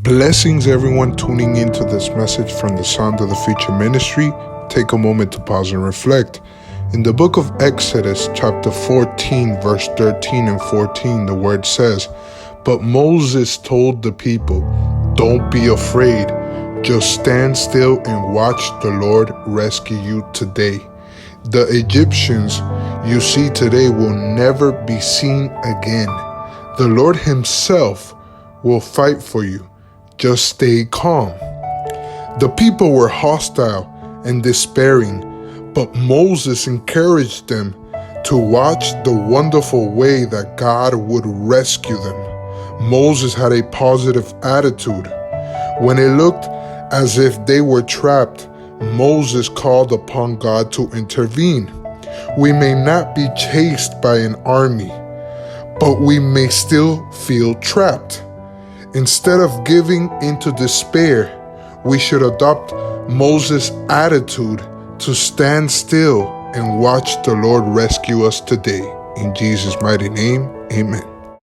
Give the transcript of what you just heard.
Blessings, everyone tuning into this message from the Sound of the Future Ministry. Take a moment to pause and reflect. In the book of Exodus, chapter 14, verse 13 and 14, the word says, "But Moses told the people, 'Don't be afraid. Just stand still and watch the Lord rescue you today. The Egyptians you see today will never be seen again. The Lord himself will fight for you. Just stay calm.'" The people were hostile and despairing, but Moses encouraged them to watch the wonderful way that God would rescue them. Moses had a positive attitude. When it looked as if they were trapped, Moses called upon God to intervene. We may not be chased by an army, but we may still feel trapped. Instead of giving into despair, we should adopt Moses' attitude to stand still and watch the Lord rescue us today. In Jesus' mighty name, amen.